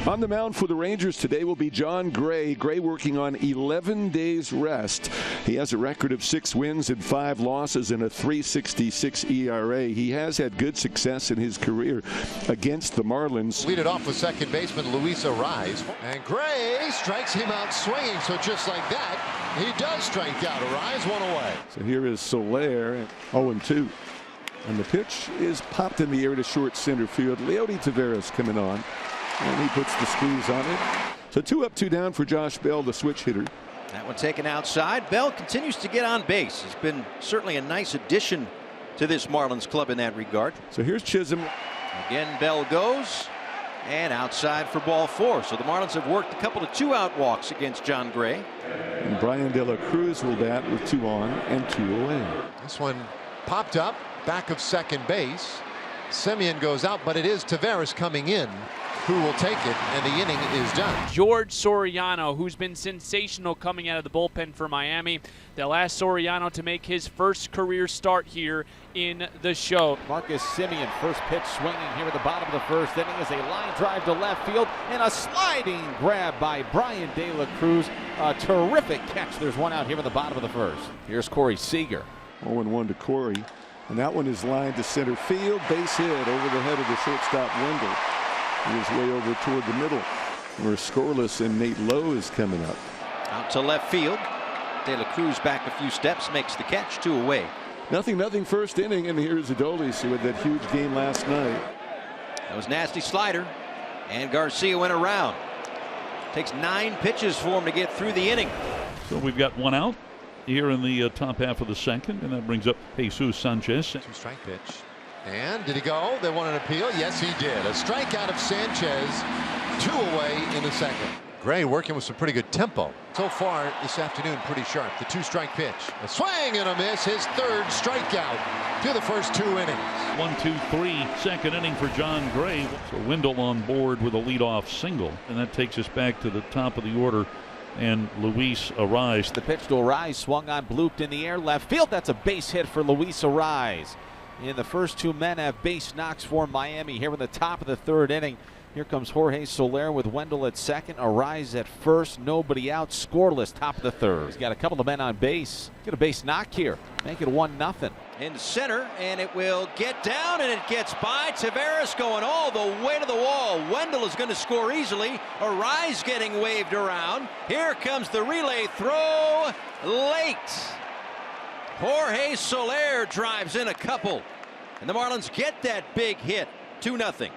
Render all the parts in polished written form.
On the mound for the Rangers today will be John Gray. Gray working on 11 days rest. He has a record of 6 wins and 5 losses and a .366 ERA. He has had good success in his career against the Marlins. Lead it off with second baseman Luis Arraez. And Gray strikes him out swinging. So just like that, he does strike out Arraez, 1 away. So here is Soler, 0-2. And the pitch is popped in the air to short center field. Leody Taveras coming on. And he puts the squeeze on it. So 2 up, 2 down for Josh Bell, the switch hitter. That one taken outside. Bell continues to get on base. He's been certainly a nice addition to this Marlins club in that regard. So here's Chisholm. Again, Bell goes. And outside for ball 4. So the Marlins have worked a couple of 2-out walks against John Gray. And Brian De La Cruz will bat with 2 on and 2 away. This one popped up back of second base. Semien goes out, but it is Taveras coming in who will take it, and the inning is done. George Soriano, who's been sensational coming out of the bullpen for Miami. They'll ask Soriano to make his first career start here in the show. Marcus Semien, first pitch swinging here at the bottom of the first inning is a line drive to left field and a sliding grab by Brian De La Cruz. A terrific catch. There's 1 out here at the bottom of the first. Here's Corey Seager. 0-1 to Corey. And that one is lined to center field. Base hit over the head of the shortstop Wendell. He was way over toward the middle. We're scoreless, and Nate Lowe is coming up. Out to left field. De La Cruz back a few steps, makes the catch, 2 away. Nothing first inning, and here's Adolis who had that huge game last night. That was nasty slider, and Garcia went around. Takes 9 pitches for him to get through the inning. So we've got 1 out here in the top half of the second, and that brings up Jesus Sanchez. 2-strike pitch. And did he go? They want an appeal? Yes, he did. A strikeout of Sanchez, 2 away in the second. Gray working with some pretty good tempo. So far this afternoon, pretty sharp. The 2-strike pitch. A swing and a miss. His 3rd strikeout to the first 2 innings. 1-2-3, second inning for John Gray. So Wendell on board with a leadoff single, and that takes us back to the top of the order. And Luis Arraez. The pitch to Arraez, swung on, blooped in the air, left field. That's a base hit for Luis Arraez. And the first 2 men have base knocks for Miami here in the top of the 3rd inning. Here comes Jorge Soler with Wendell at second, Arraez at first, nobody out, scoreless, top of the 3rd. He's got a couple of men on base. Get a base knock here, make it 1-0. In center, and it will get down, and it gets by. Taveras going all the way to the wall. Wendell is going to score easily. Arraez getting waved around. Here comes the relay throw late. Jorge Soler drives in a couple, and the Marlins get that big hit, 2-0.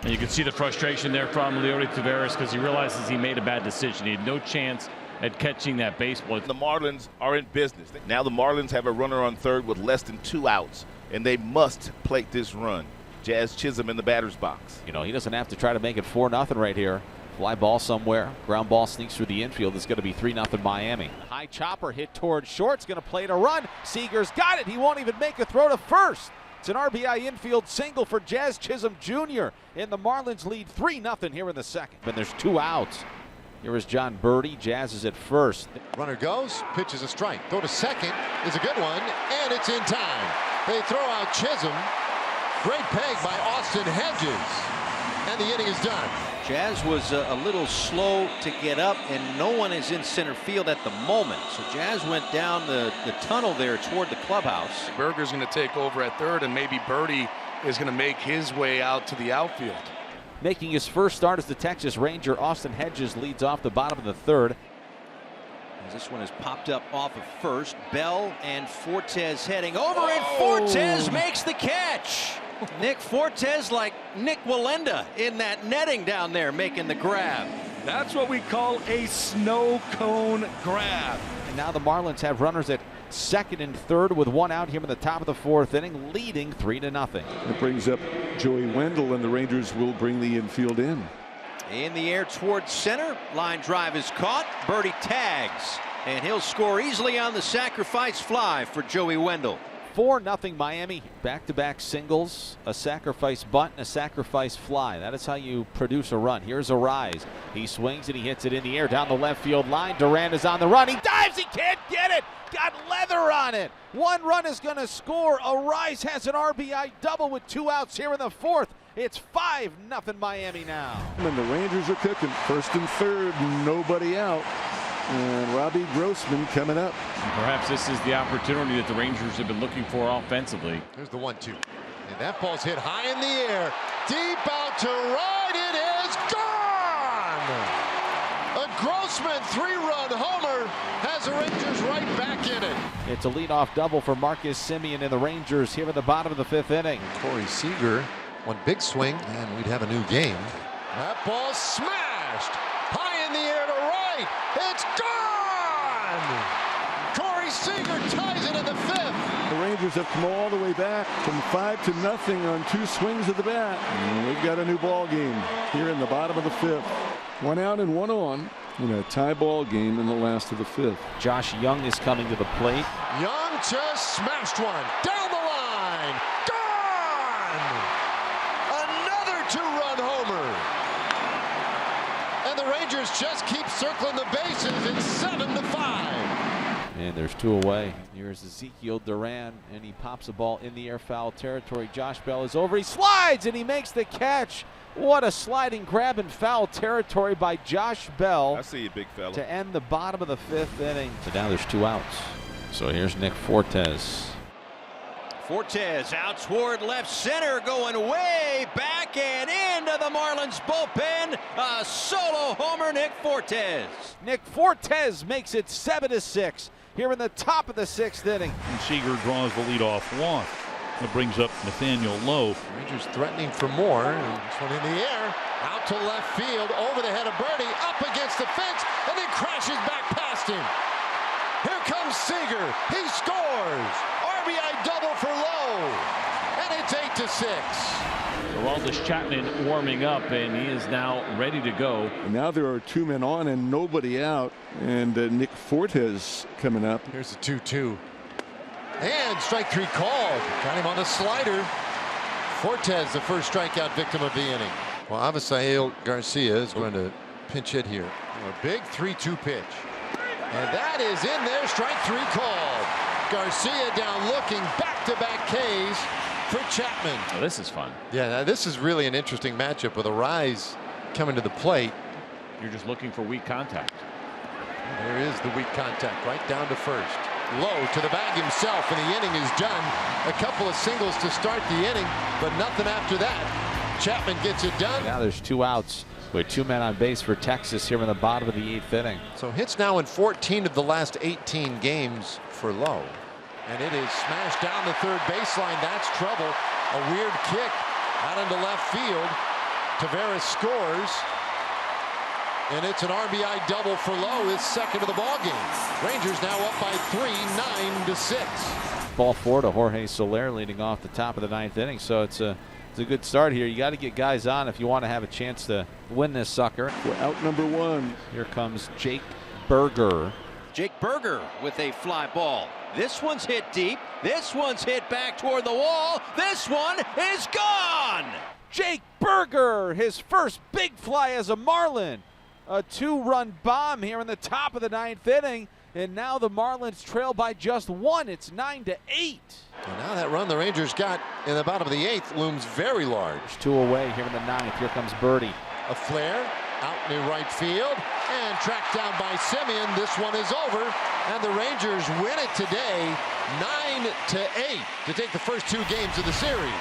And you can see the frustration there from Leody Taveras because he realizes he made a bad decision. He had no chance at catching that baseball. The Marlins are in business. Now the Marlins have a runner on third with less than 2 outs, and they must plate this run. Jazz Chisholm in the batter's box. You know, he doesn't have to try to make it 4-0 right here. Fly ball somewhere. Ground ball sneaks through the infield. It's going to be 3-0 Miami. High chopper hit towards short. It's going to play to run. Seager's got it. He won't even make a throw to first. It's an RBI infield single for Jazz Chisholm Jr. And the Marlins lead 3-0 here in the second. And there's 2 outs. Here is John Birdie. Jazz is at first. Runner goes, pitches a strike. Go to second is a good one, and it's in time. They throw out Chisholm. Great peg by Austin Hedges, and the inning is done. Jazz was a little slow to get up, and no one is in center field at the moment. So Jazz went down the tunnel there toward the clubhouse. Berger's going to take over at third, and maybe Birdie is going to make his way out to the outfield. Making his first start as the Texas Ranger, Austin Hedges leads off the bottom of the 3rd. As this one has popped up off of first. Bell and Fortes heading over, and Fortes makes the catch. Nick Fortes like Nick Wallenda in that netting down there making the grab. That's what we call a snow cone grab. And now the Marlins have runners at second and third with 1 out here in the top of the 4th inning, leading 3-0. It brings up Joey Wendell, and the Rangers will bring the infield in. In the air towards center. Line drive is caught. Birdie tags, and he'll score easily on the sacrifice fly for Joey Wendell. 4-0 Miami. Back-to-back singles, a sacrifice bunt, and a sacrifice fly. That is how you produce a run. Here's Arraez. He swings and he hits it in the air down the left field line. Duran is on the run. He dives. He can't get it. Got leather on it. 1 run is going to score. Arraez has an RBI double with 2 outs here in the 4th. It's 5-0 Miami now. And the Rangers are cooking. First and third, nobody out. And Robbie Grossman coming up. Perhaps this is the opportunity that the Rangers have been looking for offensively. Here's the 1-2. And that ball's hit high in the air. Deep out to right. It is gone! A Grossman 3-run homer has the Rangers right back in it. It's a leadoff double for Marcus Semien and the Rangers here at the bottom of the 5th inning. Corey Seager, one big swing, and we'd have a new game. That ball smashed high in the air to right. It's gone! Corey Seager ties it in the 5th. The Rangers have come all the way back from 5-0 on 2 swings of the bat. And we've got a new ball game here in the bottom of the 5th. 1 out and 1 on in a tie ball game in the last of the 5th. Josh Young is coming to the plate. Young just smashed one down the line. Gone! Another 2-run homer. And the Rangers just keep circling the bases. It's 7-5. And there's 2 away. Here's Ezekiel Duran, and he pops a ball in the air, foul territory. Josh Bell is over. He slides, and he makes the catch. What a sliding grab in foul territory by Josh Bell. I see you, big fella. To end the bottom of the 5th inning. So now there's 2 outs. So here's Nick Fortes. Fortes out toward left center, going way back and into the Marlins bullpen. A solo homer, Nick Fortes. Nick Fortes makes it 7-6 here in the top of the 6th inning. And Seager draws the leadoff walk. That brings up Nathaniel Lowe. Rangers threatening for more. And this one in the air, out to left field, over the head of Birdie, up against the fence, and then crashes back past him. Here comes Seager. He scores. RBI double for Lowe, and it's 8-6. Aroldis Chapman warming up, and he is now ready to go. And now there are 2 men on and nobody out. And Nick Fortes coming up. Here's the 2-2. And strike 3 called. Got him on the slider. Fortes, the first strikeout victim of the inning. Well, Avisail Garcia is going to pinch hit here. A big 3-2 pitch. And that is in there. Strike 3 called. Garcia down looking. Back-to-back Ks for Chapman. Oh, this is fun. Yeah, now this is really an interesting matchup with Arise coming to the plate. You're just looking for weak contact. There is the weak contact right down to first. Low to the bag himself, and the inning is done. A couple of singles to start the inning, but nothing after that. Chapman gets it done. Now there's 2 outs with 2 men on base for Texas here in the bottom of the 8th inning. So hits now in 14 of the last 18 games for Lowe. And it is smashed down the third baseline. That's trouble. A weird kick out into left field. Taveras scores. And it's an RBI double for Lowe, his second of the ball game. Rangers now up by 3, 9-6. Ball 4 to Jorge Soler leading off the top of the 9th inning. So it's a good start here. You got to get guys on if you want to have a chance to win this sucker. We're out number 1. Here comes Jake Berger. Jake Berger with a fly ball. This one's hit deep. This one's hit back toward the wall. This one is gone. Jake Berger, his first big fly as a Marlin. A 2-run bomb here in the top of the 9th inning. And now the Marlins trail by just 1. It's 9-8. And now that run the Rangers got in the bottom of the 8th looms very large. 2 away here in the 9th. Here comes Birdie. A flare out in right field and tracked down by Semien. This one is over, and the Rangers win it today 9-8 to take the first 2 games of the series.